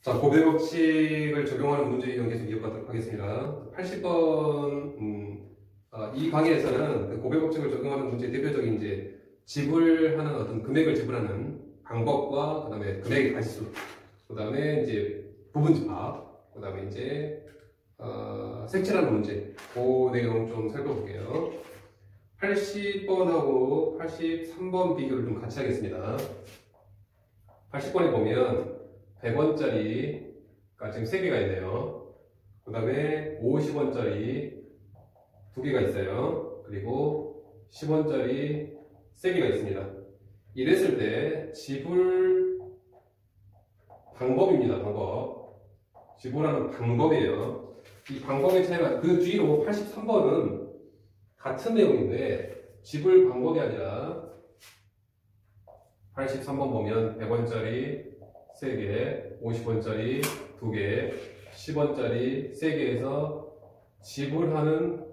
자, 고배 법칙을 적용하는 문제 이용 계속 이어가도록 하겠습니다. 80번, 이 강의에서는 그 고배 법칙을 적용하는 문제의 대표적인 이제 지불하는 어떤 금액을 지불하는 방법과 그 다음에 금액의 가지수, 그 다음에 이제 부분집합, 그 다음에 이제, 색칠하는 문제, 그 내용 좀 살펴볼게요. 80번하고 83번 비교를 좀 같이 하겠습니다. 80번에 보면 100원짜리가 지금 3개가 있네요. 그 다음에 50원짜리 2개가 있어요. 그리고 10원짜리 3개가 있습니다. 이랬을 때 지불 방법입니다. 방법. 지불하는 방법이에요. 이 방법의 차이가 그 뒤로 83번은 같은 내용인데 지불 방법이 아니라 83번 보면 100원짜리 3개, 50원짜리 2개, 10원짜리 3개에서 지불하는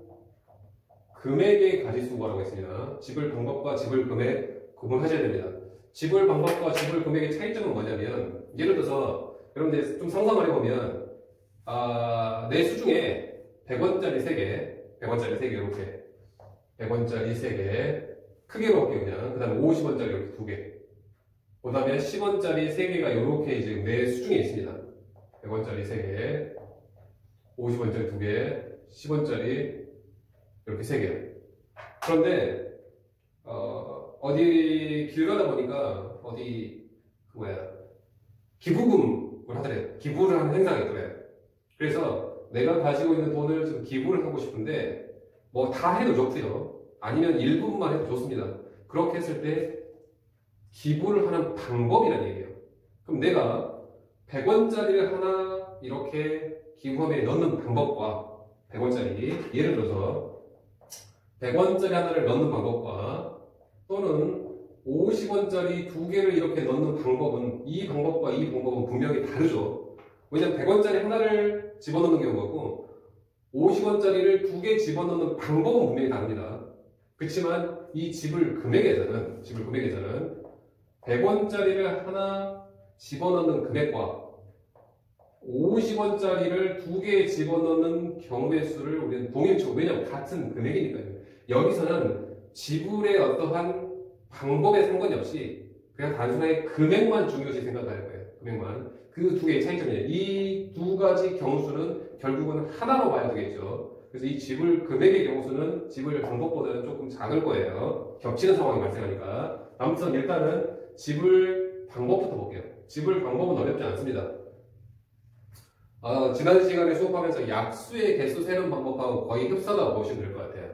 금액의 가지수라고 했습니다. 지불 방법과 지불 금액 구분하셔야 됩니다. 지불 방법과 지불 금액의 차이점은 뭐냐면, 예를 들어서 여러분들 좀 상상을 해보면 내 수중에 100원짜리 3개, 100원짜리 3개 이렇게 100원짜리 3개 크게로 할게요. 그냥 그 다음에 50원짜리 이렇게 2개, 그 다음에 10원짜리 3개가 이렇게 지금 내 수중에 있습니다. 100원짜리 3개, 50원짜리 2개, 10원짜리 이렇게 3개. 그런데 어디 길 가다 보니까 기부금을 하더래요. 기부를 하는 행사가 있더래요. 그래서 내가 가지고 있는 돈을 좀 기부를 하고 싶은데 뭐 다 해도 좋고요. 아니면 일부분만 해도 좋습니다. 그렇게 했을 때 기부를 하는 방법이라는 얘기예요. 그럼 내가 100원짜리를 하나 이렇게 기부함에 넣는 방법과 100원짜리, 예를 들어서 100원짜리 하나를 넣는 방법과 또는 50원짜리 2개를 이렇게 넣는 방법은, 이 방법과 이 방법은 분명히 다르죠. 왜냐면 100원짜리 하나를 집어넣는 경우가 있고 50원짜리를 2개 집어넣는 방법은 분명히 다릅니다. 그렇지만 이 지불 금액에서는 100원짜리를 하나 집어넣는 금액과 50원짜리를 2개 집어넣는 경우의 수를 우리는 동일치고, 왜냐하면 같은 금액이니까요. 여기서는 지불의 어떠한 방법에 상관이 없이 그냥 단순하게 금액만 중요시 생각할 거예요. 금액만. 그 두 개의 차이점이에요. 이 두 가지 경우수는 결국은 하나로 봐야 되겠죠. 그래서 이 지불 금액의 경우수는 지불 방법보다는 조금 작을 거예요. 겹치는 상황이 발생하니까. 아무튼 일단은 지불 방법부터 볼게요. 지불 방법은 어렵지 않습니다. 지난 시간에 수업하면서 약수의 개수 세는 방법하고 거의 흡사하다고 보시면 될 것 같아요.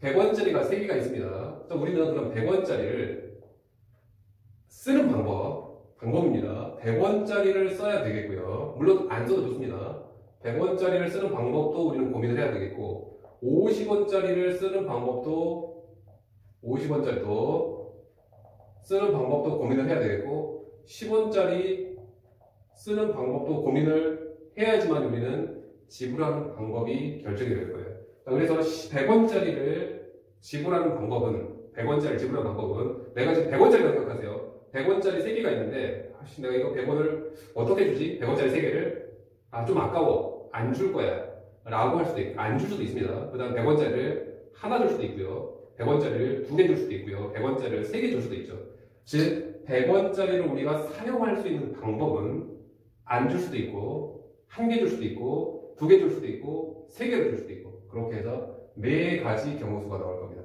100원짜리가 3개가 있습니다. 우리는 그럼 100원짜리를 쓰는 방법입니다. 100원짜리를 써야 되겠고요. 물론 안 써도 좋습니다. 100원짜리를 쓰는 방법도 우리는 고민을 해야 되겠고, 50원짜리를 쓰는 방법도, 50원짜리도 쓰는 방법도 고민을 해야 되겠고, 10원짜리 쓰는 방법도 고민을 해야지만 우리는 지불하는 방법이 결정이 될 거예요. 그래서 100원짜리를 지불하는 방법은, 100원짜리 지불하는 방법은, 내가 지금 100원짜리라고 생각하세요. 100원짜리 3개가 있는데, 내가 이거 100원을 어떻게 주지? 100원짜리 3개를? 좀 아까워. 안 줄 거야. 라고 할 수도 있고, 안 줄 수도 있습니다. 그 다음 100원짜리를 하나 줄 수도 있고요. 100원짜리를 2개 줄 수도 있고요. 100원짜리를 3개 줄 수도 있죠. 즉, 100원짜리를 우리가 사용할 수 있는 방법은 안 줄 수도 있고, 1개 줄 수도 있고, 2개 줄 수도 있고, 3개를 줄 수도 있고, 그렇게 해서 4가지 경우수가 나올 겁니다.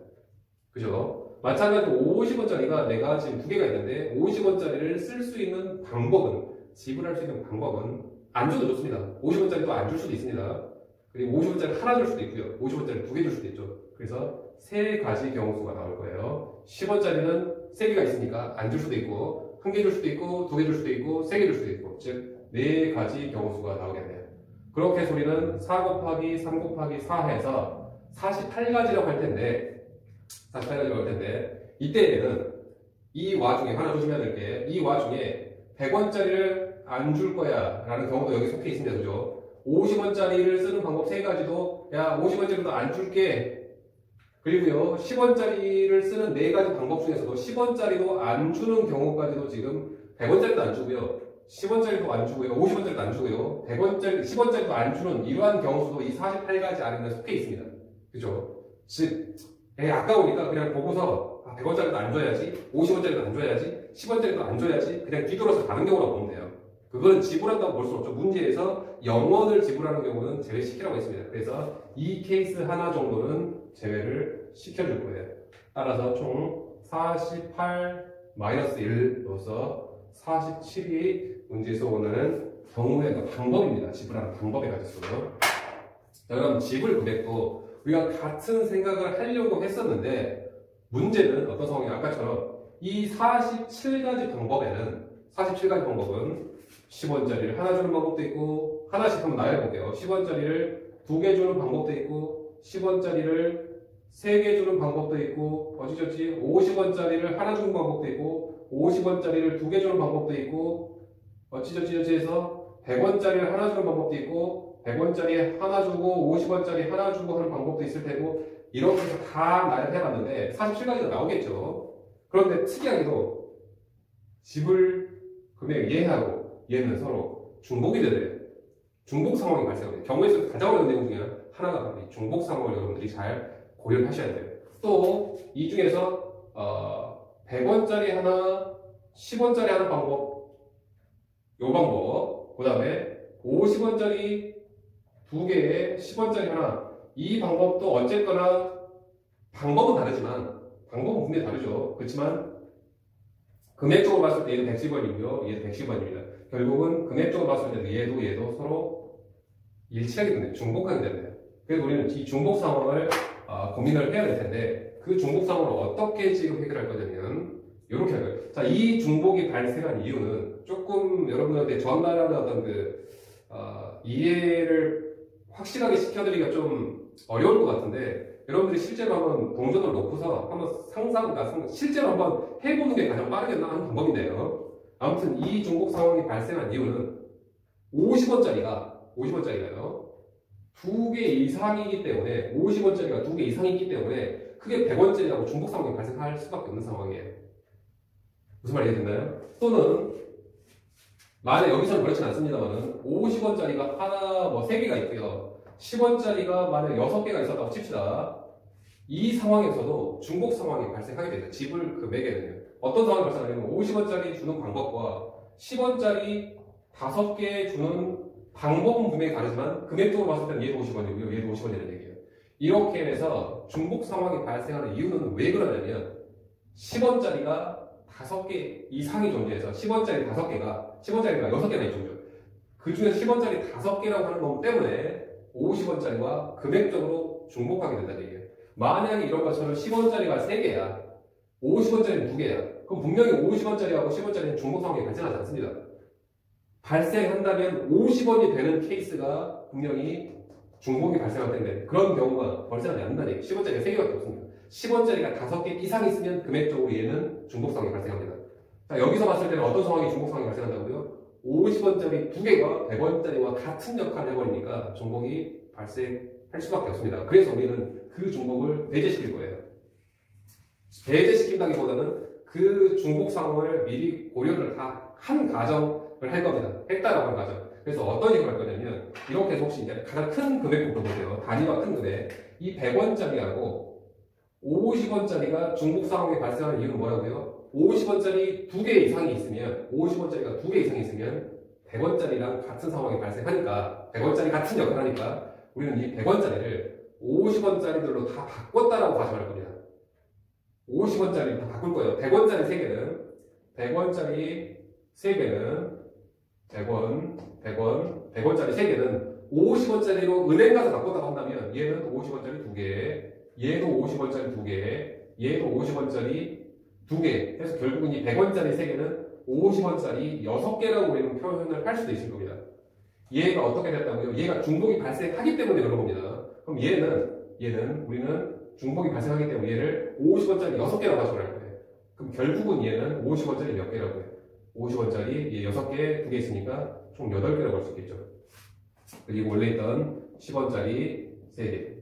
그죠? 마찬가지로 50원짜리가 내가 지금 2개가 있는데 50원짜리를 쓸 수 있는 방법은, 지불할 수 있는 방법은 안 줘도 좋습니다. 50원짜리도 안 줄 수도 있습니다. 그리고 50원짜리 하나 줄 수도 있고요. 50원짜리 2개 줄 수도 있죠. 그래서 3가지 경우수가 나올 거예요. 10원짜리는 3개가 있으니까 안 줄 수도 있고, 1개 줄 수도 있고, 2개 줄 수도 있고, 3개 줄 수도 있고, 즉 4가지 경우수가 나오겠네요. 그렇게 해서 우리는 4 곱하기 3 곱하기 4 해서 48가지라고 할 텐데, 이때에는 이 와중에 하나 조심해야 될 게, 이 와중에 100원짜리를 안 줄 거야 라는 경우도 여기 속해 있습니다. 그죠? 50원짜리를 쓰는 방법 3가지도, 야 50원짜리도 안 줄게, 그리고요 10원짜리를 쓰는 4가지 방법 중에서도 10원짜리도 안 주는 경우까지도 지금 100원짜리도 안 주고요, 10원짜리도 안 주고요. 50원짜리도 안 주고요. 100원짜리, 10원짜리도 안 주는 이러한 경우도 이 48가지 아래에 속해 있습니다. 그죠? 즉, 아까우니까 그냥 보고서 100원짜리도 안 줘야지, 50원짜리도 안 줘야지, 10원짜리도 안 줘야지, 그냥 뒤돌아서 다른 경우라고 보면 돼요. 그거는 지불한다고 볼 수는 없죠. 문제에서 0원을 지불하는 경우는 제외시키라고 했습니다. 그래서 이 케이스 하나 정도는 제외를 시켜줄 거예요. 따라서 총 48-1로서 47이 문제에서 오는 경우의 방법입니다. 지불하는 방법에 가졌어요. 자, 그럼 지불 금액도 우리가 같은 생각을 하려고 했었는데 문제는 어떤 상황이 아까처럼 이 47가지 방법에는 47가지 방법은 10원짜리를 하나 주는 방법도 있고 하나씩 한번 나열해볼게요. 10원짜리를 2개 주는 방법도 있고 10원짜리를 3개 주는 방법도 있고 어찌저찌 50원짜리를 하나 주는 방법도 있고 50원짜리를 2개 주는 방법도 있고 어찌저찌 해서 100원짜리를 하나 주는 방법도 있고 100원짜리 하나 주고 50원짜리 하나 주고 하는 방법도 있을 테고 이렇게 해서 다 나열해봤는데 47가지가 나오겠죠. 그런데 특이하게도 지불 금액 얘하고 얘는 서로 중복이 되더래요. 중복 상황이 발생합니다. 경우에서 가장 어려운 내용 중에 하나가 바로 이 중복 상황을 여러분들이 잘 고려를 하셔야 돼요. 또 이 중에서 100원짜리 하나, 10원짜리 하는 방법, 요 방법, 그 다음에 50원짜리 2개에 10원짜리 하나, 이 방법도 어쨌거나 방법은 다르지만 방법은 분명히 다르죠. 그렇지만 금액적으로 봤을 때 얘는 110원이고요. 얘도 110원입니다. 결국은 금액적으로 봤을 때 얘도 서로 일치하게 되네요. 중복하게 되네요. 그래서 우리는 이 중복 상황을 고민을 해야 될 텐데 그 중복 상황을 어떻게 지금 해결할 거냐면 이렇게 할 거예요. 자, 이 중복이 발생한 이유는 조금 여러분한테 전달하는 어떤 이해를 확실하게 시켜드리기가 좀 어려울 것 같은데 여러분들이 실제로 한번 동전을 놓고서 한번 실제로 한번 해보는 게 가장 빠르겠나 하는 방법인데요. 아무튼 이 중복 상황이 발생한 이유는 50원짜리가요. 2개 이상이기 때문에 50원짜리가 2개 이상이기 때문에 그게 100원짜리라고 중복 상황이 발생할 수밖에 없는 상황이에요. 무슨 말이 됐나요? 또는 만약 여기서는 그렇진 않습니다만은 50원짜리가 하나 3개가 있고요. 10원짜리가 만약 6개가 있었다고 칩시다. 이 상황에서도 중복 상황이 발생하게 되죠. 지불 금액에는요. 어떤 상황이 발생하냐면 50원짜리 주는 방법과 10원짜리 5개 주는 방법은 분명히 다르지만 금액적으로 봤을 때는 얘도 50원이고요. 얘도 50원이라는 얘기예요. 이렇게 해서 중복 상황이 발생하는 이유는 왜 그러냐면 10원짜리가 5개 이상이 존재해서 10원짜리 5개가 10원짜리가 6개나 있죠. 그 중에 10원짜리 5개라고 하는 것 때문에 50원짜리와 금액적으로 중복하게 된다는 얘기예요. 만약에 이런 것처럼 10원짜리가 3개야 50원짜리는 2개야 그럼 분명히 50원짜리하고 10원짜리는 중복 상황이 발생하지 않습니다. 발생한다면 50원이 되는 케이스가 분명히 중복이 발생할 텐데 그런 경우가 발생하지 않는다는 얘기예요. 10원짜리가 3개밖에 없습니다. 10원짜리가 5개 이상 있으면 금액적으로 얘는 중복 상황이 발생합니다. 자, 여기서 봤을 때는 어떤 상황이 중복 상황이 발생한다고요? 50원짜리 2개가 100원짜리와 같은 역할을 해버리니까 중복이 발생할 수밖에 없습니다. 그래서 우리는 그 중복을 배제시킬 거예요. 배제시킨다기보다는 그 중복 상황을 미리 고려를 다 한 가정을 할 겁니다. 했다라고 하는 가정. 그래서 어떤 식으로 할 거냐면 이렇게 해서 혹시 이제 가장 큰 금액부터 보세요. 단위가 큰 금액. 이 100원짜리하고 50원짜리가 중복 상황이 발생하는 이유는 뭐라고요? 50원짜리 2개 이상이 있으면 50원짜리가 2개 이상이 있으면 100원짜리랑 같은 상황이 발생하니까 100원짜리 같은 역할을 하니까 우리는 이 100원짜리를 50원짜리들로 다 바꿨다라고 가정할 겁니다. 50원짜리 다 바꿀 거예요. 100원짜리 3개는 100원짜리 3개는 100원짜리 3개는 50원짜리로 은행 가서 바꿨다고 한다면 얘는 50원짜리 2개, 얘도 50원짜리 2개, 얘도 50원짜리 2개 해서 결국은 이 100원짜리 3개는 50원짜리 6개라고 우리는 표현을 할 수도 있을 겁니다. 얘가 어떻게 됐다고요? 얘가 중복이 발생하기 때문에 그런 겁니다. 그럼 얘는 우리는 중복이 발생하기 때문에 얘를 50원짜리 6개라고 가정을 할 거예요. 그럼 결국은 얘는 50원짜리 몇 개라고 해요? 50원짜리 6개, 2개 있으니까 총 8개라고 할 수 있겠죠. 그리고 원래 있던 10원짜리 3개.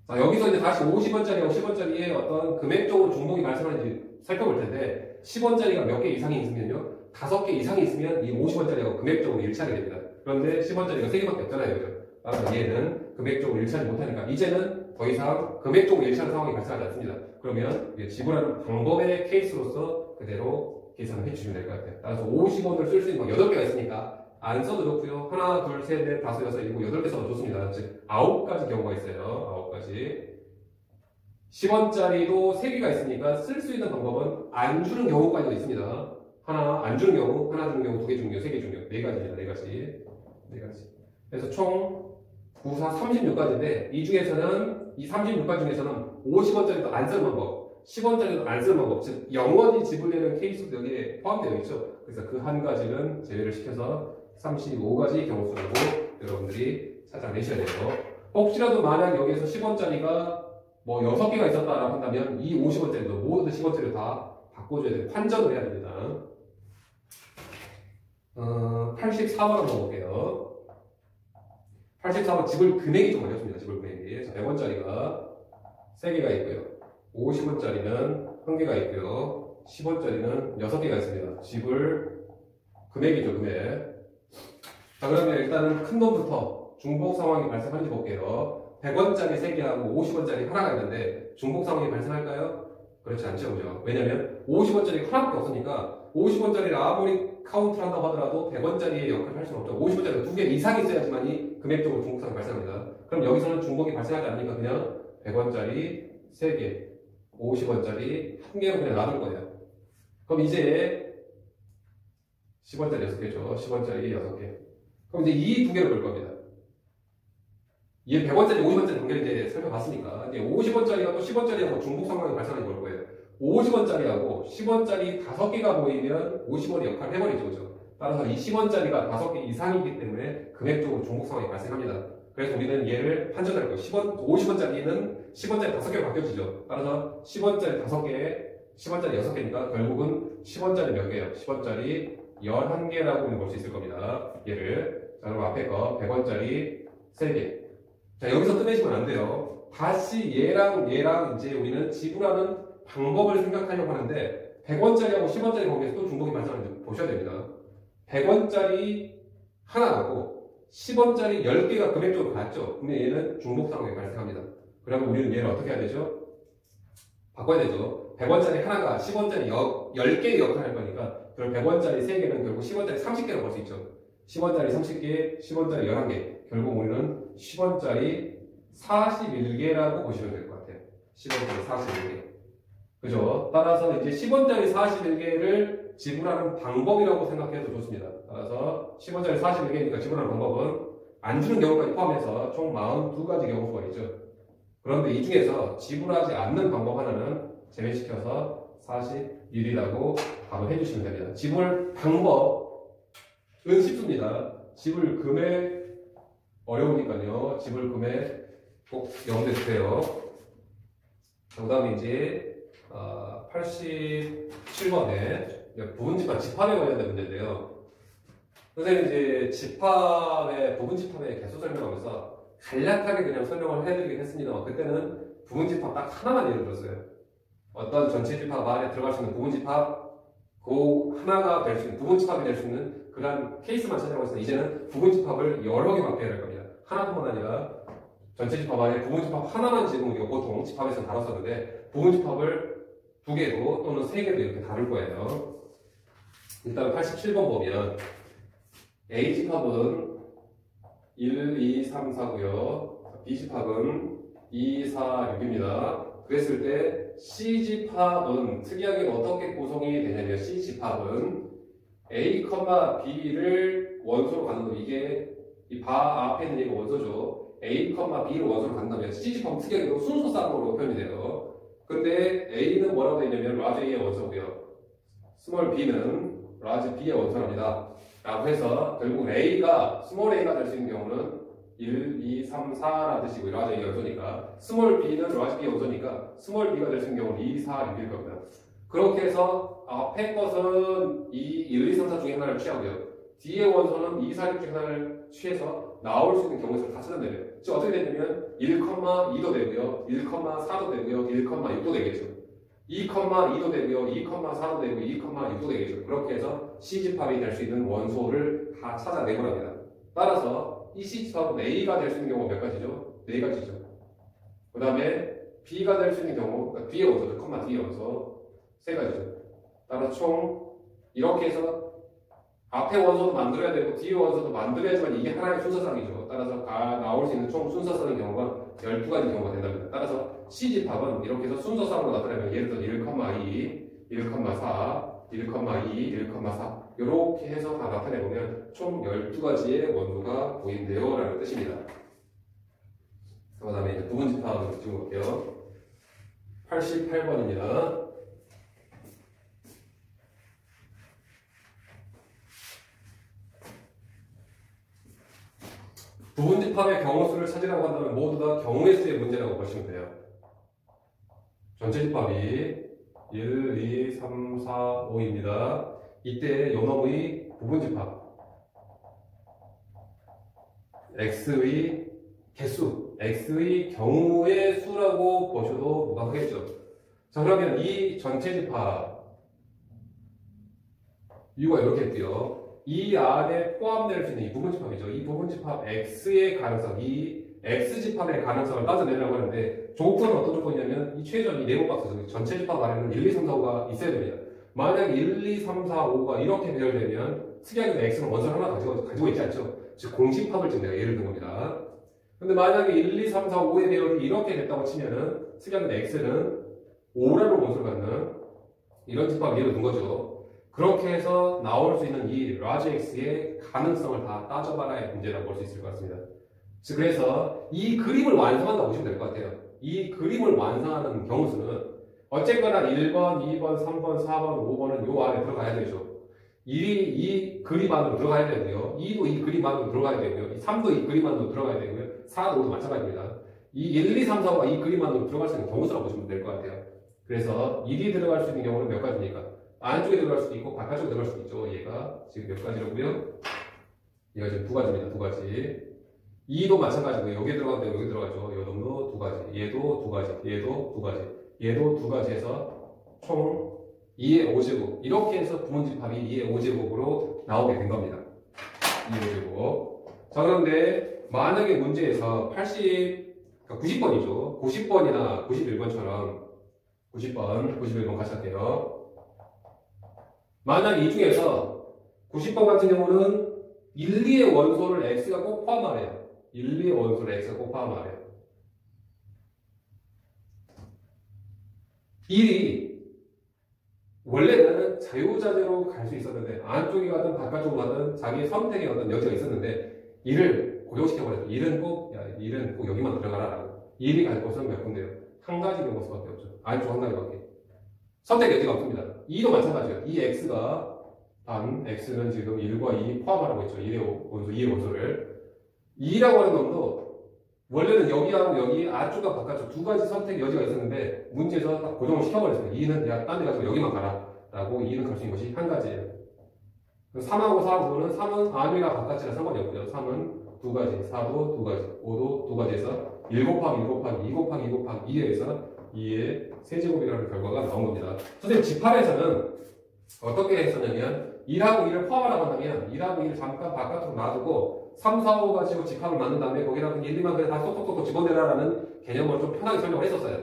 자, 여기서 이제 다시 50원짜리하고 10원짜리의 어떤 금액적으로 중복이 발생하는지 살펴볼 텐데 10원짜리가 몇 개 이상이 있으면요. 5개 이상이 있으면 이 50원짜리하고 금액적으로 일치하게 됩니다. 그런데 10원짜리가 3개밖에 없잖아요. 그죠? 따라서 얘는 금액적으로 일치하지 못하니까 이제는 더 이상 금액적으로 일치하는 상황이 발생하지 않습니다. 그러면 지불하는 방법의 케이스로서 그대로 계산을 해주시면 될 것 같아요. 따라서 50원을 쓸 수 있는 건 8개가 있으니까 안 써도 좋고요. 하나, 둘, 셋, 넷, 다섯, 여섯, 일곱, 8개 써도 좋습니다. 즉 9가지 경우가 있어요. 9가지. 10원짜리도 3개가 있으니까 쓸 수 있는 방법은 안 주는 경우까지도 있습니다. 하나 안 주는 경우, 하나 주는 경우, 2개 주는 경우, 3개 주는 경우, 4가지입니다. 4가지. 4가지. 그래서 총 9, 4, 36가지인데 이 중에서는 이 36가지 중에서는 50원짜리도 안 쓰는 방법, 10원짜리도 안 쓰는 방법, 즉 영원히 지불되는 케이스도 여기에 포함되어 있죠. 그래서 그 한 가지는 제외를 시켜서 35가지 경우 수라고 여러분들이 찾아내셔야 돼요. 혹시라도 만약 여기에서 10원짜리가 뭐 6개가 있었다라고 한다면 이 50원짜리도 모두 10원짜리로 다 바꿔줘야 돼요. 환전을 해야 됩니다. 84번 한번 볼게요. 84번 지불 금액이 좀 어렵습니다. 지불 금액이. 100원짜리가 3개가 있고요. 50원짜리는 1개가 있고요. 10원짜리는 6개가 있습니다. 지불 금액이죠, 금액. 자, 그러면 일단은 큰 놈부터 중복 상황이 발생하는지 볼게요. 100원짜리 3개하고 50원짜리 하나가 있는데 중복 상황이 발생할까요? 그렇지 않죠, 그죠? 왜냐면 50원짜리 하나밖에 없으니까 50원짜리를 아무리 카운트를 한다고 하더라도 100원짜리의 역할을 할 수는 없죠. 50원짜리가 2개 이상이 있어야지만이 금액적으로 중복 상황이 발생합니다. 그럼 여기서는 중복이 발생하지 않으니까 그냥 100원짜리 3개, 50원짜리 1개로 그냥 놔둘 거예요. 그럼 이제 10원짜리 6개죠. 10원짜리 6개. 그럼 이제 이 2개로 볼 겁니다. 얘 100원짜리, 50원짜리 관계를 이제 살펴봤으니까 이제 50원짜리하고 10원짜리하고 중복 상황이 발생하는지 볼 거예요. 50원짜리하고 10원짜리 5개가 보이면 50원이 역할을 해버리죠. 그죠? 따라서 이 10원짜리가 5개 이상이기 때문에 금액적으로 중복 상황이 발생합니다. 그래서 우리는 얘를 판정할 거예요. 50원짜리는 10원짜리 5개로 바뀌어지죠. 따라서 10원짜리 5개, 10원짜리 6개니까 결국은 10원짜리 몇 개예요? 10원짜리 11개라고 볼 수 있을 겁니다. 얘를. 자, 그럼 앞에 거 100원짜리 3개. 자, 여기서 끝내시면 안 돼요. 다시 얘랑 이제 우리는 지불하는 방법을 생각하려고 하는데 100원짜리하고 10원짜리 관계에서 또 중복이 발생하는지 보셔야 됩니다. 100원짜리 하나하고 10원짜리 10개가 금액적으로 같죠? 그러면 얘는 중복 상황이 발생합니다. 그러면 우리는 얘를 어떻게 해야 되죠? 바꿔야 되죠. 100원짜리 하나가 10원짜리 10개의 역할을 할 거니까 그럼 100원짜리 3개는 결국 10원짜리 30개로 볼 수 있죠. 10원짜리 30개, 10원짜리 11개. 결국 우리는 10원짜리 41개라고 보시면 될 것 같아요. 10원짜리 41개. 그죠? 따라서 이제 10원짜리 41개를 지불하는 방법이라고 생각해도 좋습니다. 따라서 10원짜리 41개니까 지불하는 방법은 안 주는 경우까지 포함해서 총 42가지 경우가 있죠. 그런데 이 중에서 지불하지 않는 방법 하나는 제외시켜서 41이라고 답을 해주시면 됩니다. 지불 방법은 쉽습니다. 지불 금액 어려우니까요. 지불 금액 꼭 염두에 두세요. 그 다음에 이제 87번에 부분집합 집합에 관련된 문제인데요. 선생님 이제 집합의 부분집합의 개수 설명하면서 간략하게 그냥 설명을 해드리긴 했습니다만 그때는 부분집합 딱 하나만 예를 들었어요. 어떤 전체 집합 안에 들어갈 수 있는 부분집합 그 하나가 될 수 있는 부분집합이 될 수 있는 그런 케이스만 찾아가고 있어요. 이제는 부분집합을 여러 개 바뀌어야 할 겁니다. 하나뿐만 아니라 전체 집합 안에 부분집합 하나만 지금 우리가 보통 집합에서 다뤘었는데 부분집합을 2개로 또는 3개로 이렇게 다룰 거예요. 일단 87번 보면 A집합은 1, 2, 3, 4고요. B집합은 2, 4, 6입니다. 그랬을 때 C집합은 특이하게 어떻게 구성이 되냐면 C집합은 A, B를 원소로 갖는 이게 이 바 앞에 있는 얘가 원소죠. A, B를 원소로 갖는다면 C집합은 특이하게 순서쌍으로 표현이 돼요. 근데 A는 뭐라고 되어 있냐면 라지 A의 원소고요. 스몰 B는 라지 B의 원소랍니다. 라고 해서 결국 A가 스몰 A가 될 수 있는 경우는 1, 2, 3, 4라는 뜻이고 라지 A의 원소니까 스몰 B는 라지 B의 원소니까 스몰 B가 될 수 있는 경우는 2, 4, 6일 겁니다. 그렇게 해서 앞에 것은 1, 2, 3, 4 중에 하나를 취하고요. 뒤의 원소는 2, 4, 6 중에 하나를 취해서 나올 수 있는 경우에서 다 찾아내요. 즉 어떻게 되냐면 1,2도 되고요. 1,4도 되고요. 1,6도 되겠죠. 2,2도 되고요. 2,4도 되고 2,6도 되겠죠. 그렇게 해서 C집합이 될 수 있는 원소를 다 찾아내보랍니다. 따라서 이 C집합은 A가 될 수 있는 경우가 몇 가지죠? 4가지죠. 그 다음에 B가 될 수 있는 경우, 그러니까 D의 원소, D의 원소 3가지죠. 따라서 총 이렇게 해서 앞에 원소도 만들어야 되고 뒤에 원소도 만들어야지만 이게 하나의 순서상이죠. 따라서 나올 수 있는 총 순서상의 경우가 12가지 경우가 된답니다. 따라서 C집합은 이렇게 해서 순서상으로 나타내면 예를 들어 1,2, 1,4, 1,2, 1,4 이렇게 해서 다 나타내보면 총 12가지의 원소가 보인대요 라는 뜻입니다. 그 다음에 이제 부분집합을 찍어볼게요. 88번입니다. 부분집합의 경우수를 찾으라고 한다면 모두 다 경우의 수의 문제라고 보시면 돼요. 전체 집합이 1, 2, 3, 4, 5입니다. 이때 요놈의 부분집합 x의 개수, x의 경우의 수라고 보셔도 무방하겠죠. 자, 그러면 이 전체 집합 이유가 이렇게 했고요. 이 안에 포함될 수 있는 이 부분집합이죠. 이 부분집합 x의 가능성, 이 x집합의 가능성을 따져내려고 하는데 조건은 어떤 조건이냐면 이 최전 이 네모 박스 전체 집합 안에는 1, 2, 3, 4, 5가 있어야 됩니다. 만약 1, 2, 3, 4, 5가 이렇게 배열되면 특이하게 x는 원소를 하나 가지고 있지 않죠. 즉 공집합을 지금 내가 예를 든 겁니다. 근데 만약에 1, 2, 3, 4, 5의 배열이 이렇게 됐다고 치면은 특이하게 x는 5라는 원소를 갖는 이런 집합을 예를 든 거죠. 그렇게 해서 나올 수 있는 이 라지 x의 가능성을 다 따져봐라의 문제라고 볼 수 있을 것 같습니다. 즉 그래서 이 그림을 완성한다고 보시면 될 것 같아요. 이 그림을 완성하는 경우수는 어쨌거나 1번, 2번, 3번, 4번, 5번은 요 안에 들어가야 되죠. 1이 이 그림 안으로 들어가야 되고요. 2도 이 그림 안으로 들어가야 되고요. 3도 이 그림 안으로 들어가야 되고요. 4도 5도 마찬가지입니다. 이 1, 2, 3, 4가 이 그림 안으로 들어갈 수 있는 경우수라고 보시면 될 것 같아요. 그래서 1이 들어갈 수 있는 경우는 몇 가지입니까? 안쪽에 들어갈 수도 있고 바깥쪽에 들어갈 수도 있죠. 얘가 지금 몇 가지라고요? 얘가 지금 2가지입니다. 2가지. 2도 마찬가지고요. 여기에 들어가는데 여기 들어가죠. 요 놈도 2가지. 얘도 2가지. 얘도 2가지. 얘도 2가지에서 총 2의 5제곱. 이렇게 해서 부분집합이 2의 5제곱으로 나오게 된 겁니다. 2의 5제곱. 자, 그런데 만약에 문제에서 90번이죠. 90번이나 91번처럼 91번 같이 할게요. 만약 이 중에서 90번 같은 경우는 1, 2의 원소를 x가 꼭 포함하래요. 1, 2의 원소를 x가 꼭 포함하래요. 1이 원래는 자유자재로 갈 수 있었는데 안쪽에 가든 바깥쪽으로 가든 자기의 선택의 어떤 여지가 있었는데 1을 고정시켜버려서 1은 꼭 여기만 들어가라 라고. 1이 갈 곳은 몇 군데요? 한 가지 경우수밖에 없죠. 안쪽 한 가지밖에. 선택 여지가 없습니다. 2도 마찬가지예요. 이 x가 x는 지금 1과 2 포함하라고 했죠. 2의 원소를. 2라고 하는 놈도 원래는 여기하고 여기 안쪽과 바깥쪽 2가지 선택 여지가 있었는데 문제에서 딱 고정을 시켜버렸어요. 2는 야, 딴 데 가서 여기만 가라 라고 2는 갈 수 있는 것이 한 가지예요. 3하고 4하고는 3은 안위가 바깥이라 상관이 없고요. 3은 2가지, 4도 2가지, 5도 2가지에서 1 곱하기 1 곱하기 2 곱하기 2 곱하기 2에서 2의 세제곱이라는 결과가 나온 겁니다. 선생님 집합에서는 어떻게 했었냐면 1하고 2를 포함하라고 한다면 1하고 2를 잠깐 바깥으로 놔두고 3, 4, 5 가지고 집합을 만든 다음에 거기다가 1, 2만 그냥 다 쏙쏙쏙 집어내라라는 개념으로 좀 편하게 설명을 했었어요.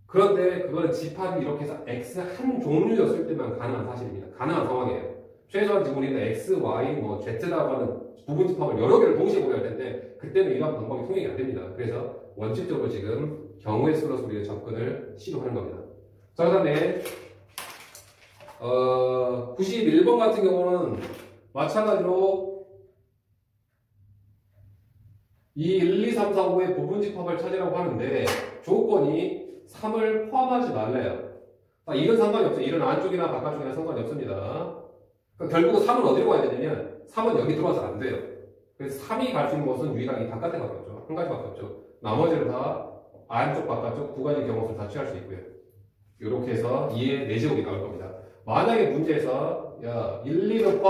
그런데 그거는 집합이 이렇게 해서 x 한 종류였을 때만 가능한 사실입니다. 가능한 상황이에요. 최소한 지금 우리는 x, y, z라고 하는 부분 집합을 여러 개를 동시에 보여야 할 텐데 그때는 이런 방법이 통용이 안 됩니다. 그래서 원칙적으로 지금 경우의 수로서 우리가 접근을 시도하는 겁니다. 자, 그 다음에 91번 같은 경우는 마찬가지로 이 1, 2, 3, 4, 5의 부분집합을 찾으라고 하는데 조건이 3을 포함하지 말래요. 이건 상관이 없어요. 이런 안쪽이나 바깥쪽이나 상관이 없습니다. 그러니까 결국은 3은 어디로 가야 되냐면 3은 여기 들어와서 안 돼요. 그래서 3이 갈 수 있는 곳은 유일하게 바깥에밖에 없죠. 한 가지밖에 없죠. 나머지는 다 안쪽, 바깥쪽 2가지 경우를 다 취할 수 있고요. 이렇게 해서 2의 4제곱이 나올 겁니다. 만약에 문제에서 1, 2는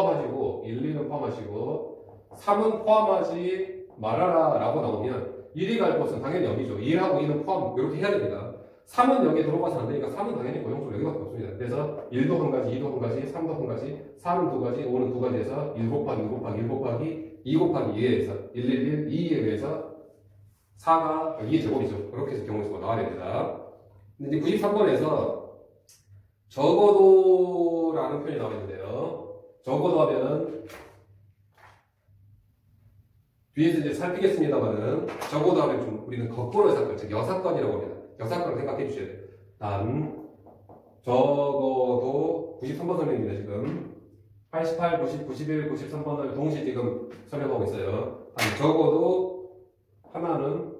포함하시고 3은 포함하지 말아라 라고 나오면 1이 갈 곳은 당연히 여기죠. 1하고 2는 포함 이렇게 해야 됩니다. 3은 여기에 들어가서 안 되니까 3은 당연히 고정수로 여기밖에 없습니다. 그래서 1도 한 가지, 2도 한 가지, 3도 한 가지, 4는 두 가지, 5는 두 가지에서 1 곱하기 1 곱하기 1 곱하기 2 곱하기 2에 의해서 111, 2에 의해서 4가 2의 제곱이죠. 그렇게 해서 경우수가 나와야 됩니다. 근데 이제 93번에서 적어도라는 표현이 나와 있는데요. 적어도 하면 뒤에서 이제 살피겠습니다만은 적어도 하면 좀 우리는 거꾸로의 사건, 즉 여사건이라고 합니다. 여사건을 생각해 주셔야 돼요. 단 적어도 93번 설명입니다. 지금 88, 90, 91, 93번을 동시에 지금 설명하고 있어요. 단 적어도 하나는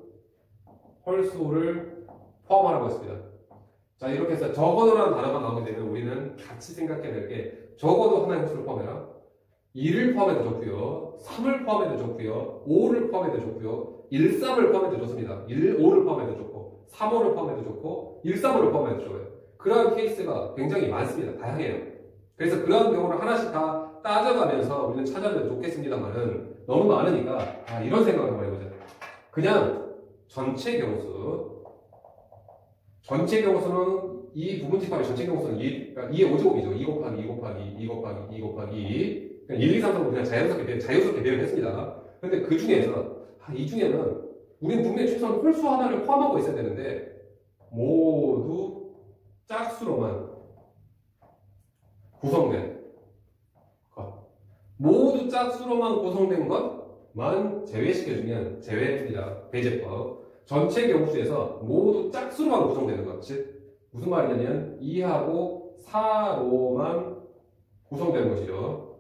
홀수를 포함하라고 했습니다. 자, 이렇게 해서 적어도라는 단어가 나오게 되면 우리는 같이 생각해야 될 게 적어도 하나의 홀수를 포함해라. 2를 포함해도 좋고요. 3을 포함해도 좋고요. 5를 포함해도 좋고요. 1, 3을 포함해도 좋습니다. 1, 5를 포함해도 좋고 3, 5를 포함해도 좋고 1, 3, 5를 포함해도 좋아요. 그러한 케이스가 굉장히 많습니다. 다양해요. 그래서 그런 경우를 하나씩 다 따져가면서 우리는 찾아내면 좋겠습니다만은 너무 많으니까 이런 생각을 한번 해보자. 그냥 전체 경우수 전체경우수는 이 부분집합의 전체경우수는 2의 5제곱이죠. 2 곱하기 2 곱하기 2 곱하기 2 곱하기 2 1, 2, 3, 4는 그냥 자연스럽게 배열을 했습니다. 근데 그 중에서 이 중에는 우리는 분명히 최소한 홀수 하나를 포함하고 있어야 되는데 모두 짝수로만 구성된 것, 모두 짝수로만 구성된 것만 제외시켜주면 제외입니다. 배제법. 전체 경우수에서 모두 짝수로만 구성되는 것, 즉 무슨 말이냐면 2하고 4로만 구성되는 것이죠.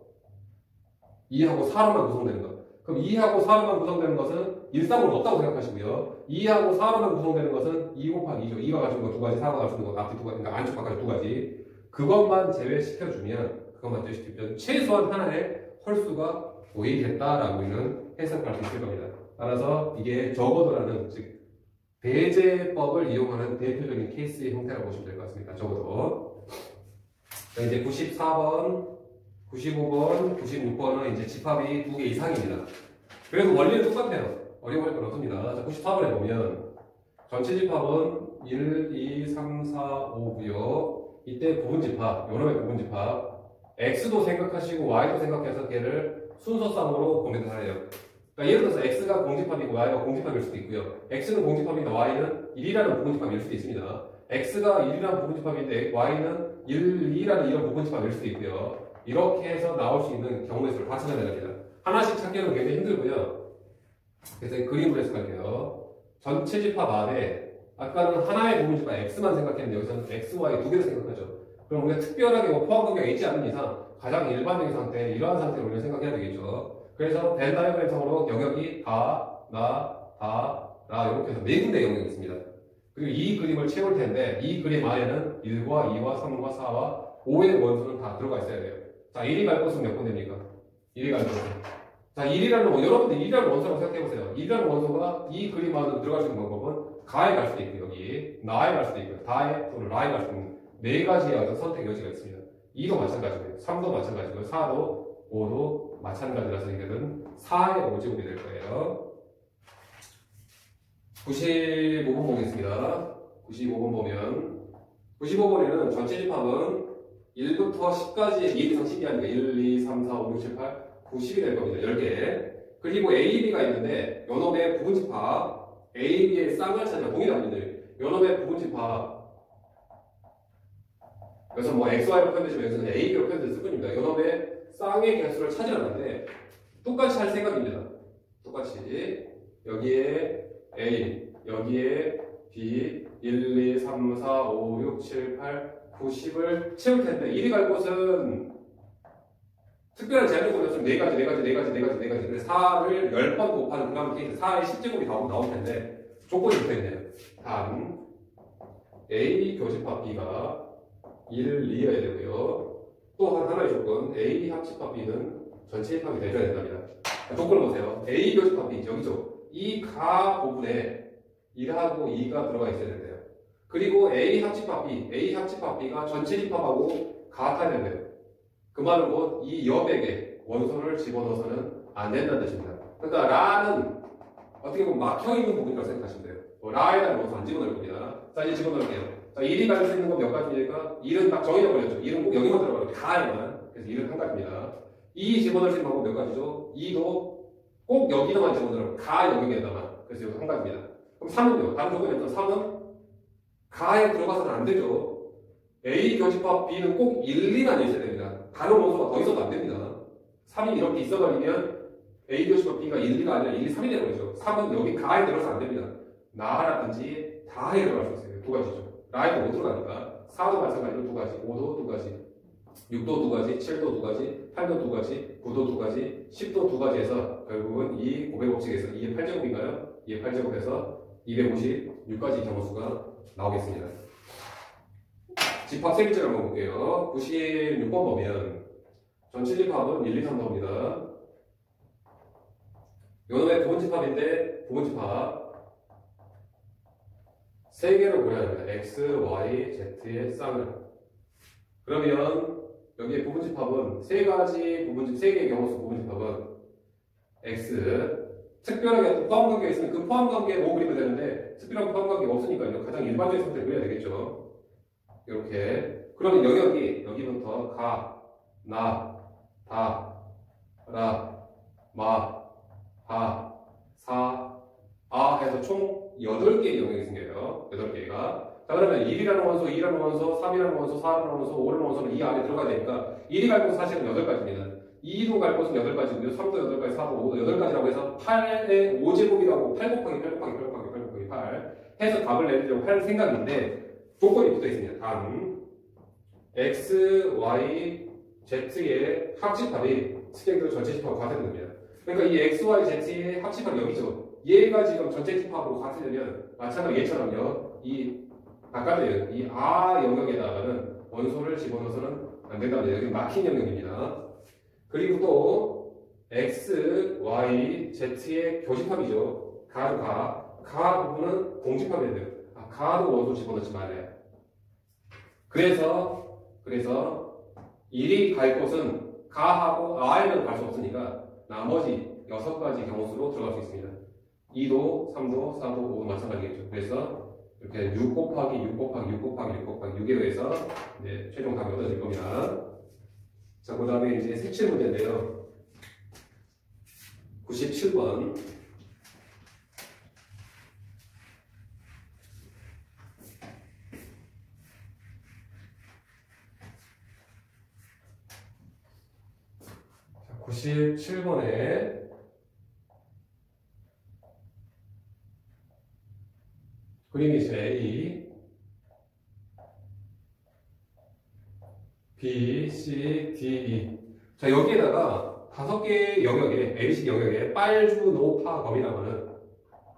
2하고 4로만 구성되는 것. 그럼 2하고 4로만 구성되는 것은 1, 3은 없다고 생각하시고요. 2하고 4로만 구성되는 것은 2 곱하기 2죠. 2가 가지고 거 두 가지, 4가 가지고 거 앞뒤 두 가지, 그러니까 안쪽 바깥 두 가지. 그것만 제외시켜주면, 그것만 제외시키면 최소한 하나의 홀수가 보이겠다라고 우리는 해석할 수 있을 겁니다. 따라서 이게 적어도라는, 즉 배제법을 이용하는 대표적인 케이스의 형태라고 보시면 될 것 같습니다. 적어도. 자, 이제 94번, 95번, 96번은 이제 집합이 2개 이상입니다. 그래도 원리는 똑같아요. 어려워할 건 없습니다. 자, 94번에 보면 전체 집합은 1, 2, 3, 4, 5고요. 이때 부분집합, 요놈의 부분집합 X도 생각하시고 Y도 생각해서 걔를 순서상으로 고민을 하래요. 그러니까 예를 들어서 X가 공집합이고 Y가 공집합일 수도 있고요. X는 공집합인데 Y는 1이라는 부분집합일 수도 있습니다. X가 1이라는 부분집합인데 Y는 1, 2라는 이런 부분집합일 수도 있고요. 이렇게 해서 나올 수 있는 경우의 수를 다 찾아내야 됩니다. 하나씩 찾기는 굉장히 힘들고요. 그래서 그림으로 해석할게요. 전체 집합 안에 아까는 하나의 부분집합 X만 생각했는데 여기서는 X, Y 두 개를 생각하죠. 그럼 우리가 특별하게 포함관계가 있지 않는 이상 가장 일반적인 상태, 이러한 상태로 우리가 생각해야 되겠죠. 그래서 벤 다이어그램상으로 영역이 다, 나 이렇게 해서 네 군데 영역이 있습니다. 그리고 이 그림을 채울 텐데 이 그림 안에는 1과 2와 3과 4와 5의 원수는 다 들어가 있어야 돼요. 자, 1이 갈 곳은 몇 번 됩니까? 1이 갈 곳은. 자, 1이라는 여러분들 1이라는 원소라고 생각해보세요. 1이라는 원소가 이 그림 안으로 들어갈 수 있는 방법은 가에 갈 수도 있고 여기 나에 갈 수도 있고 다에 또는 라에 갈 수 있는 네 가지의 어떤 선택 여지가 있습니다. 2도 마찬가지고요. 3도 마찬가지고요. 4도 5도 마찬가지라서 이거는 4의 5제곱이 될 거예요. 95번 보겠습니다. 95번 보면 95번에는 전체 집합은 1부터 10까지 1 이상 10이 아니라 1, 2, 3, 4, 5, 6, 7, 8, 9, 10이 될 겁니다. 10개. 그리고 A, B가 있는데 요놈의 부분집합 A, B의 쌍을 찾으면 동일합니다. 요놈의 부분집합 그래서 뭐 XY로 표현되지만 여기서는 A, B로 표현될 뿐입니다. 요놈의 쌍의 개수를 찾으라는데 똑같이 할 생각입니다. 똑같이 여기에 A, 여기에 B, 1, 2, 3, 4, 5, 6, 7, 8, 9, 10을 채울 텐데 1이 갈 곳은 특별한 제한 조건이 없으면 4가지. 그래서 4를 10번 곱하는 그런 케이스 4의 10제곱이 나올 텐데 조건이 붙어있네요. 단 A 교집합 B가 1을 이어야 되고요. 또 하나의 조건 A 합집합 B는 전체 합이 되어야 된답니다. 조건을 보세요. A 교집합 B 여기죠. 이 가 부분에 1하고 2가 들어가 있어야 된대요. 그리고 A 합집합 B가 전체 집합하고 같아야 된대요. 그 말은 곧 이 여백에 원소를 집어넣어서는 안 된다는 뜻입니다. 그러니까 라는 어떻게 보면 막혀있는 부분이라고 생각하시면 돼요. 라에다 넣어서 안 집어넣을 겁니다. 자, 이제 집어넣을게요. 자, 1이 가질 수 있는 건 몇 가지입니까? 1은 딱 정해져 버렸죠. 1은 꼭 여기만 들어가요. 가에만. 그래서 1은 한 가지입니다. 2 집어넣을 수 있는 방법 몇 가지죠? 2도 꼭 여기다만 집어넣으라고. 가 여기에다만. 그래서 이거 한 가지입니다. 그럼 3은요? 다른 조건이 없어. 3은 가에 들어가서는 안 되죠. A 교집합 B는 꼭 1, 2만 있어야 됩니다. 다른 원소가 더 있어도 안 됩니다. 3이 이렇게 있어버리면 A 교집합 B가 1, 2가 아니라 1, 2, 3이 되버리죠. 3은 여기 가에 들어가서 안 됩니다. 나라든지 다에 들어갈 수 있어요. 두 가지죠. 라에도 못 들어가니까. 4도 마찬가지로 두 가지, 5도 두 가지, 6도 두 가지, 7도 두 가지, 8도 두 가지, 9도 두 가지, 10도 두 가지에서 결국은 이 곱의 법칙에서 2의 8제곱인가요? 2의 8제곱에서 256가지 경우수가 나오겠습니다. 집합 세 개째를 한번 볼게요. 96번 보면 전체 집합은 1, 2, 3 나옵니다. 요놈의 부분집합인데 부분집합 세 개를 고려해야 합니다. X, Y, Z의 쌍을. 그러면 여기에 부분집합은 세 가지 부분집, 세 개의 경우수 부분집합은 X 특별하게 어떤 포함관계가 있으면 그 포함관계에 O 그리면 되는데 특별한 포함관계가 없으니까요. 가장 일반적인 상태를 그려야 되겠죠. 이렇게. 그러면 영역이 여기부터 가, 나, 다, 라, 마, 하, 사, 아 해서 총 8개의 영역이 생겨요. 8개가. 자, 그러면 1이라는 원소, 2라는 원소, 3이라는 원소, 4라는 원소, 5라는 원소는 이 안에 들어가야 되니까 1이 갈 곳은 사실은 8가지입니다. 2도 갈 곳은 8가지고요. 3도 8가지, 4도 5도 8가지라고 해서 8의 5제곱이라고 8 곱하기 8 곱하기 8 곱하기 8 곱하기 8 해서 답을 내려고 할 생각인데 조건이 붙어 있습니다. 다음 X, Y, Z의 합집합이 스펙들 전체 집합과 같아야 됩니다. 그러니까 이 X, Y, Z의 합집합이 여기죠. 얘가 지금 전체 집합으로 같으려면 마찬가지로 얘처럼요. 이 바깥에 이 A 영역에다가는 원소를 집어넣어서는 안 된답니다. 여기 막힌 영역입니다. 그리고 또 X, Y, Z의 교집합이죠. 가 부분은 공집합이 돼요. 가도 원소 집어넣지 말아요. 그래서 1이 갈 곳은 가하고 R에는 갈 수 없으니까 나머지 6가지 경우수로 들어갈 수 있습니다. 2도, 3도, 4도, 5도 마찬가지겠죠. 그래서 이렇게 6 곱하기 6 곱하기 6 곱하기 6 곱하기 6에 의해서 최종 답이 얻어질 겁니다. 자, 그 다음에 이제 색칠 문제인데요. 97번. 자, 97번에 그림이죠. A, B, C, D, E. 자, 여기에다가 5개의 영역에, A식 영역에 빨주, 노, 파, 검이라고 하는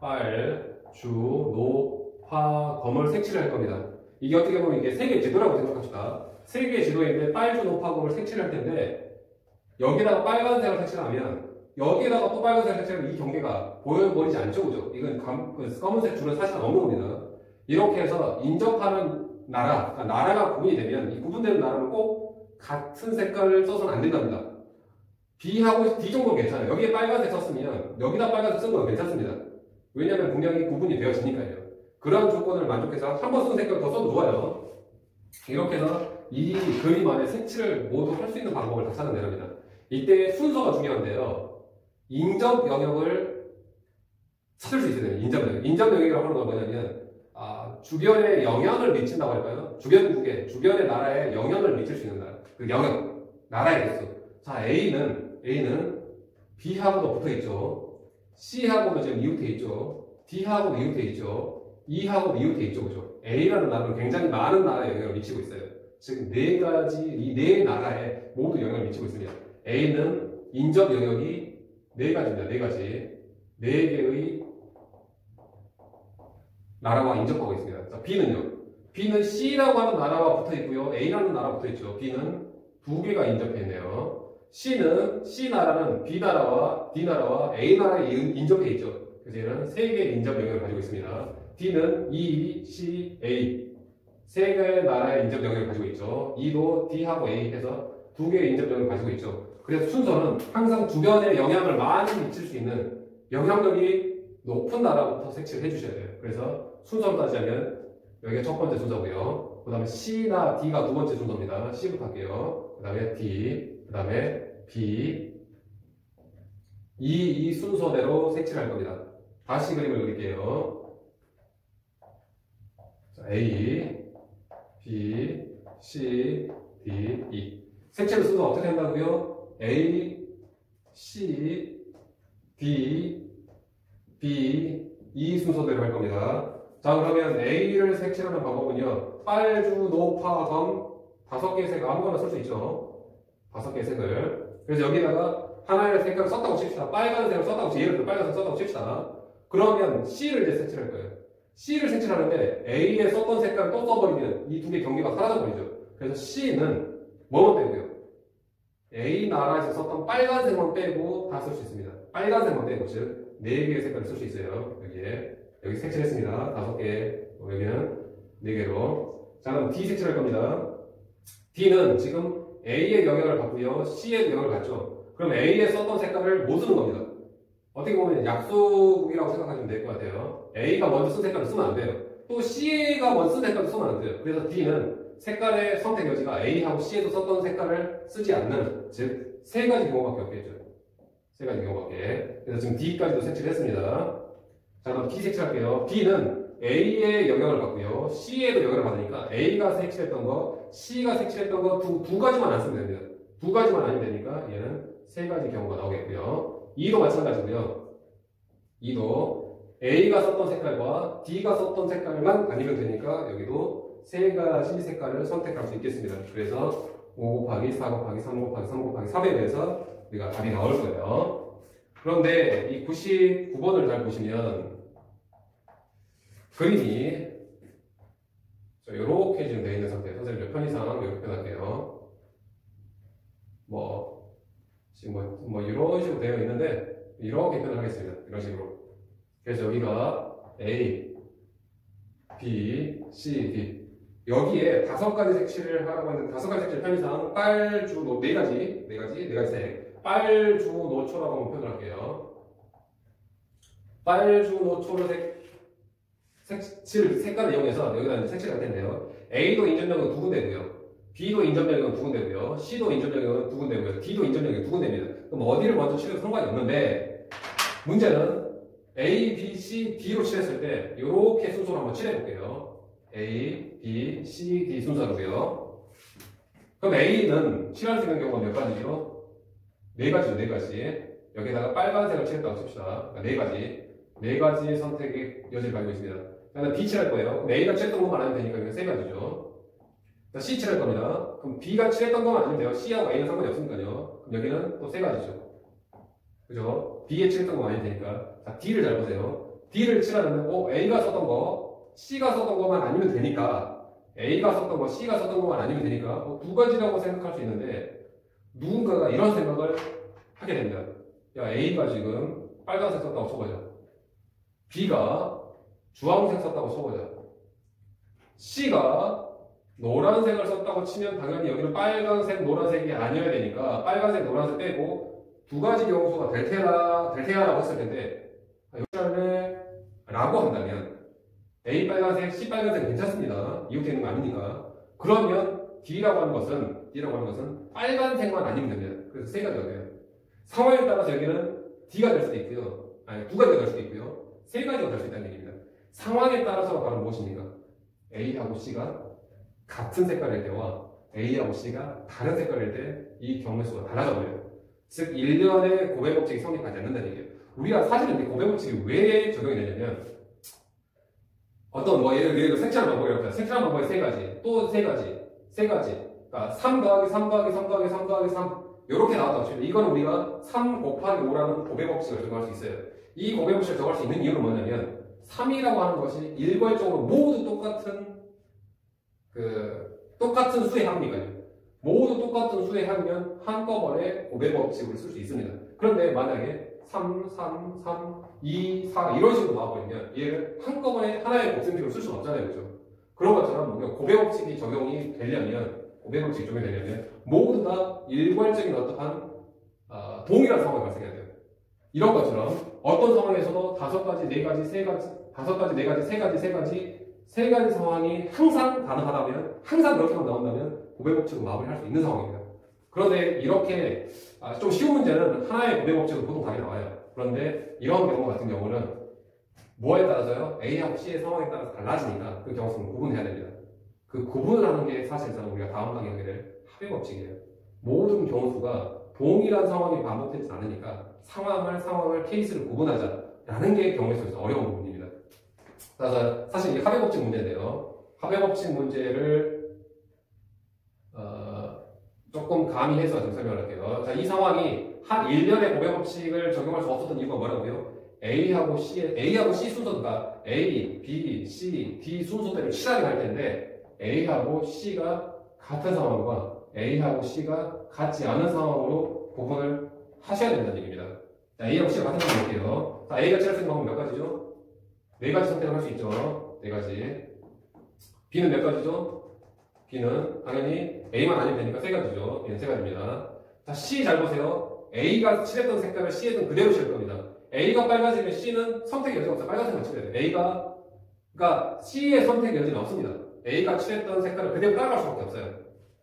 빨주, 노, 파, 검을 색칠을 할 겁니다. 이게 어떻게 보면 이게 3개의 지도라고 생각합시다. 3개의 지도인데 빨주, 노, 파, 검을 색칠할 텐데 여기다가 빨간색을 색칠하면 여기에다가 또 빨간색을 색칠하면 이 경계가 보여버리지 않죠, 그죠? 이건 검은색 줄은 사실 없는 겁니다. 이렇게 해서 인접하는 나라, 그러니까 나라가 구분이 되면 이 구분되는 나라는 꼭 같은 색깔을 써서는 안 된답니다. B하고 D 정도는 괜찮아요. 여기에 빨간색 썼으면 여기다 빨간색 쓴 건 괜찮습니다. 왜냐하면 분명히 구분이 되어지니까요. 그런 조건을 만족해서 한 번 쓴 색깔을 더 써도 좋아요. 이렇게 해서 이 그림 안에 색칠을 모두 할 수 있는 방법을 다 찾아내랍니다. 이때 순서가 중요한데요. 인접 영역을 찾을 수 있어야 돼요. 인접 영역. 인접 영역이라고 하는 건 뭐냐면 주변에 영향을 미친다고 할까요? 주변의 나라에 영향을 미칠 수 있는 나라. 그 영역, 나라의 개수. 자, A는 B하고도 붙어 있죠. C하고도 지금 이웃해 있죠. D하고도 이웃해 있죠. E하고도 이웃해 있죠. 그죠? A라는 나라는 굉장히 많은 나라에 영향을 미치고 있어요. 즉, 이 네 나라에 모두 영향을 미치고 있습니다. A는 인접 영역이 4가지입니다. 4가지. 4개의 나라와 인접하고 있습니다. 자, B는요. B는 C라고 하는 나라와 붙어 있고요. A라는 나라와 붙어 있죠. B는 2개가 인접해 있네요. C 나라는 B 나라와 D 나라와 A 나라에 인접해 있죠. 그래서 얘는 3개의 인접 영역을 가지고 있습니다. D는 E, C, A 3개의 나라의 인접 영역을 가지고 있죠. E도 D하고 A 해서 2개의 인접 영역을 가지고 있죠. 그래서 순서는 항상 주변에 영향을 많이 미칠 수 있는 영향력이 높은 나라부터 색칠을 해주셔야 돼요. 그래서 순서로 따지자면 여기가 첫 번째 순서고요. 그 다음에 C나 D가 두 번째 순서입니다. C부터 할게요. 그 다음에 D, 그 다음에 B. 이 순서대로 색칠할 겁니다. 다시 그림을 그릴게요. 자, A, B, C, D, E. 색칠 순서 어떻게 한다고요? A, C, D, B, E 순서대로 할 겁니다. 자, 그러면 A를 색칠하는 방법은요. 빨주, 노파, 검 5개의 색 아무거나 쓸 수 있죠. 5개의 색을. 그래서 여기다가 하나의 색깔을 썼다고 칩시다. 빨간색을 썼다고 칩시다. 예를 들어 빨간색 썼다고 칩시다. 그러면 C를 이제 색칠할 거예요. C를 색칠하는데 A에 썼던 색깔을 또 써버리면 이 두 개 경계가 사라져버리죠. 그래서 C는 뭐만 빼고요? A 나라에서 썼던 빨간색만 빼고 다 쓸 수 있습니다. 빨간색만 빼고, 즉 4개의 색깔을 쓸 수 있어요. 여기 색칠했습니다. 5개. 여기는 4개로. 자, 그럼 D 색칠할 겁니다. D는 지금 A의 영역을 받고요. C의 영역을 받죠. 그럼 A에 썼던 색깔을 못 쓰는 겁니다. 어떻게 보면 약속이라고 생각하시면 될 것 같아요. A가 먼저 쓴 색깔을 쓰면 안 돼요. 또 C가 먼저 쓴 색깔을 쓰면 안 돼요. 그래서 D는 색깔의 선택 여지가 A하고 C에서 썼던 색깔을 쓰지 않는, 즉, 3가지 경우밖에 없겠죠. 3가지 경우밖에. 그래서 지금 D까지도 색칠했습니다. 자, 그럼 D 색칠할게요. D는 A의 영역을 받고요. C에도 영역을 받으니까 A가 색칠했던 거, C가 색칠했던 거 두 가지만 안 쓰면 됩니다. 2가지만 아니면 되니까 얘는 3가지 경우가 나오겠고요. E도 마찬가지고요. E도 A가 썼던 색깔과 D가 썼던 색깔만 아니면 되니까 여기도 3가지 색깔을 선택할 수 있겠습니다. 그래서 5 곱하기 4 곱하기 3 곱하기 3 곱하기 4에 대해서 우리가 답이 나올 거예요. 그런데 이 99번을 잘 보시면 그림이 이렇게 지금 되어 있는 상태예요. 선생님 몇 편이상 이렇게 표현할게요. 지금 이런 식으로 되어 있는데 이렇게 표현을 하겠습니다. 이런 식으로. 그래서 여기가 A, B, C, D. 여기에 5가지 색칠을 하라고 했는데 5가지 색칠 편의상 빨주, 노, 4가지 색. 빨주, 노초라고 한번 표현을 할게요. 빨주, 노초를 색깔을 이용해서 여기다 색칠을 할 텐데요. A도 인접력은 2군데고요. B도 인접력은 2군데고요. C도 인접력은 2군데고요. D도 인접력이 2군데입니다. 그럼 어디를 먼저 칠해도 상관이 없는데 문제는 A, B, C, D로 칠했을 때 이렇게 순서로 한번 칠해볼게요. A, B, C, D 순서로고요. 그럼 A는 칠할 수 있는 경우가 몇 가지죠? 4가지죠, 4가지. 여기다가 빨간색을 칠했다고 칩시다. 그러니까 4가지 선택의 여지를 가지고 있습니다. 그다음에 B 칠할 거예요. 그럼 A가 칠했던 것만 아니면 되니까 이건 3가지죠. C 칠할 겁니다. 그럼 B가 칠했던 것만 아니면 돼요. C하고 A는 상관이 없으니까요. 그럼 여기는 또 3가지죠. 그죠? B에 칠했던 것만 아니면 되니까. 자, D를 잘 보세요. D를 칠하려면 A가 썼던 거, C가 썼던 것만 아니면 되니까 A가 썼던 거, C가 썼던 것만 아니면 되니까 2가지라고 생각할 수 있는데 누군가가 이런 생각을 하게 됩니다. 야, A가 지금 빨간색 썼다고 쳐보자. B가 주황색 썼다고 쳐보자. C가 노란색을 썼다고 치면 당연히 여기는 빨간색, 노란색이 아니어야 되니까 빨간색, 노란색 빼고 2가지 경우수가 될 테야라고 했을 텐데 여기를 라고 한다면 A 빨간색, C 빨간색 괜찮습니다. 이렇게 있는 거 아니니까. 그러면 D라고 하는 것은 빨간색만 아니면 됩니다. 그래서 3가지가 돼요. 상황에 따라서 여기는 D가 될 수도 있고요. 아니, 2가지가 될 수도 있고요. 3가지가 될 수 있다는 얘기입니다. 상황에 따라서가 바로 무엇입니까? A하고 C가 같은 색깔일 때와 A하고 C가 다른 색깔일 때 이 경우의 수가 달라져 버려요. 즉, 1년의 고배 법칙이 성립하지 않는다는 얘기예요. 우리가 사실은 이 고배 법칙이 왜 적용이 되냐면 예를 들어 색칠하는 방법이라고 해요. 색칠하는 방법이 3가지, 또 3가지. 그러니까 3 더하기 3 더하기 3 더하기 3 더하기 3 이렇게 나왔다고 치면 이거는 우리가 3 곱하기 5라는 고배 법칙을 적용할 수 있어요. 이 고배 법칙을 적용할 수 있는 이유는 뭐냐면 3이라고 하는 것이 일괄적으로 모두 똑같은 수의 합이니까요. 모두 똑같은 수의 합이면 한꺼번에 고배 법칙을 쓸 수 있습니다. 그런데 만약에 3, 3, 3, 2, 4 이런 식으로 나와버리면 얘를 한꺼번에 하나의 곱셈식으로 쓸 수는 없잖아요. 그죠? 그런 것처럼 우리가 고배 법칙이 적용이 되려면 모두 다 일괄적인 어떠한 동일한 상황이 발생해야 돼요. 이런 것처럼 어떤 상황에서도 다섯 가지, 네 가지, 세 가지, 다섯 가지, 네 가지, 세 가지, 세 가지 상황이 항상 가능하다면, 항상 그렇게만 나온다면 고배 법칙은 마무리할 수 있는 상황입니다. 그런데 이렇게 좀 쉬운 문제는 하나의 고배 법칙은 보통 답이 나와요. 그런데 이런 경우 같은 경우는 뭐에 따라서요? A하고 C의 상황에 따라서 달라지니까 그 경우는 구분해야 됩니다. 그 구분을 하는 게 사실상 우리가 다음 강의에 하게 될 합의 법칙이에요. 모든 경우수가 동일한 상황이 반복되지 않으니까 상황을 케이스를 구분하자라는 게 경우에 있어서 어려운 부분입니다. 그래서 사실 이게 합의 법칙 문제인데요. 합의 법칙 문제를 조금 가미해서 좀 설명을 할게요. 자, 이 상황이 한 1년의 고배 법칙을 적용할 수 없었던 이유가 뭐라고요? A하고 C 순서가 A, B, C, D 순서대로 칠하게 할 텐데 A하고 C가 같은 상황과 A하고 C가 같지 않은 상황으로 구분을 하셔야 된다는 얘기입니다. 자, A하고 C가 같은 상황 볼게요. 자, A가 칠할 수 있는 방법은 몇 가지죠? 네 가지 선택을 할 수 있죠. 네 가지. B는 몇 가지죠? B는 당연히 A만 아니면 되니까 세 가지죠. B는 세 가지입니다. 자, C 잘 보세요. A가 칠했던 색깔을 C에는 그대로 칠 겁니다. A가 빨간색이면 C는 선택의 여지가 없어요. 빨간색만 칠해야 돼요. 그러니까 C의 선택의 여지는 없습니다. A가 칠했던 색깔을 그대로 따라갈 수밖에 없어요.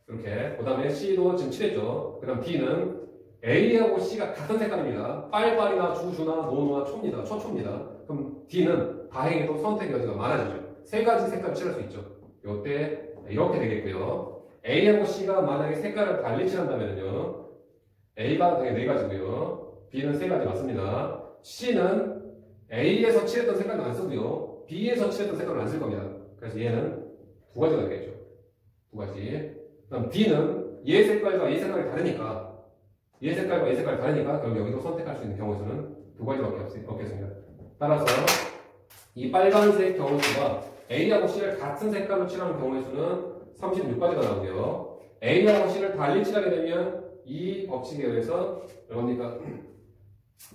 이렇게. 그 다음에 C도 지금 칠했죠. 그 다음 D는 A하고 C가 같은 색깔입니다. 빨빨이나 주주나 노노나 초입니다. 초초입니다. 그럼 D는 다행히도 선택의 여지가 많아지죠. 세 가지 색깔을 칠할 수 있죠. 이때 이렇게 되겠고요. A하고 C가 만약에 색깔을 달리 칠한다면요. A가 당연히 네 가지고요. B는 세 가지 맞습니다. C는 A에서 칠했던 색깔은 안 쓰고요. B에서 칠했던 색깔은 안 쓸 겁니다. 그래서 얘는 두 가지가 되겠죠. 두 가지. 그럼 D는 얘 색깔과 얘 색깔이 다르니까 얘 색깔과 얘 색깔이 다르니까 그럼 여기도 선택할 수 있는 경우수는 두 가지밖에 없겠습니다. 따라서 이 빨간색 경우수가 A하고 C를 같은 색깔로 칠하는 경우의 수는 36가지가 나오고요. A하고 C를 달리 칠하게 되면 이 법칙에 의해서 얼마입니까?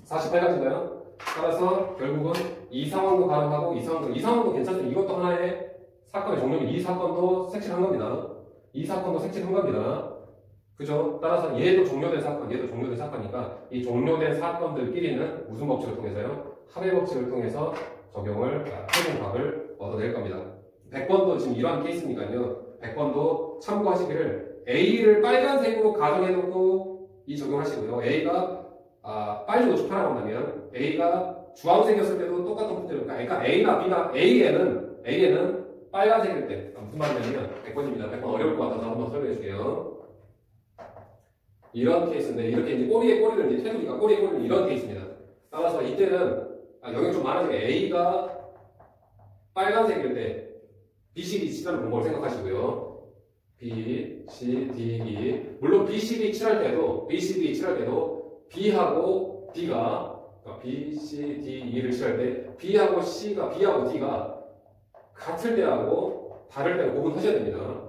48가지인가요? 따라서 결국은 이 상황도 가능하고 이 상황도 괜찮죠. 이것도 하나의 사건의 종류입니다. 이 사건도 색칠한 겁니다. 이 사건도 색칠한 겁니다. 그죠? 따라서 얘도 종료된 사건, 얘도 종료된 사건이니까 이 종료된 사건들끼리는 무슨 법칙을 통해서요? 합의 법칙을 통해서 적용을, 최종 답을 얻어낼 겁니다. 100번도 지금 이러한 케이스니까요. 100번도 참고하시기를 A를 빨간색으로 가정해놓고 이 적용하시고요. A가 빨리 노출하라고 한다면 A가 주황색이었을 때도 똑같은 문제를 그러니까 A나 B나 A에는 빨간색일 때 무슨 말이냐면 100번입니다. 100번 어려울 것 같아서 한번 설명해 줄게요. 이런 케이스인데 이렇게 이제 꼬리에 꼬리를 이제 테두리가 꼬리에 꼬리는 이런 케이스입니다. 따라서 이때는 영역이 좀 많아지게 A가 빨간색일 때 B, C, D 칠하는 방법을 생각하시고요. B, C, D, E 물론 B, C, D 칠할 때도 B하고 D가 그러니까 B, C, D, E를 칠할 때 B하고 D가 같을 때하고 다를 때를 구분하셔야 됩니다.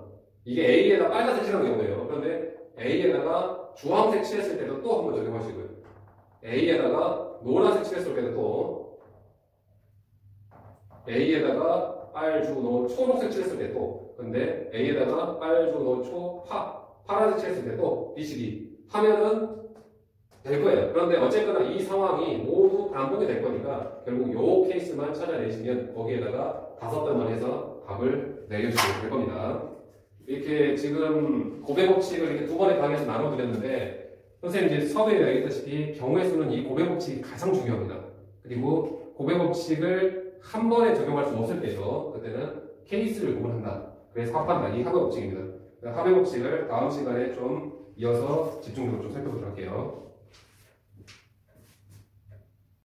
이게 A에다 빨간색 칠하는 경우예요. 그런데 A에다가 주황색 칠했을 때도 또 한번 적용하시고요. A에다가 노란색 칠했을 때도 또 A에다가 빨주노 초록색 칠했을 때도 근데 A에다가 빨주노 초 파란색 칠했을 때도 BCD 하면은 될 거예요. 그런데 어쨌거나 이 상황이 모두 반복이 될 거니까 결국 요 케이스만 찾아내시면 거기에다가 5단만 해서 답을 내려주시면 될 겁니다. 이렇게 지금 고배 법칙을 이렇게 두 번의 강의에서 나눠드렸는데 선생님 이제 서두에 얘기했다시피 경우의 수는 이 고배 법칙이 가장 중요합니다. 그리고 고배 법칙을 한 번에 적용할 수 없을 때죠. 그때는 케이스를 구분한다. 그래서 합한다. 이 합의 법칙입니다. 합의 법칙을 다음 시간에 좀 이어서 집중적으로 좀 살펴보도록 할게요.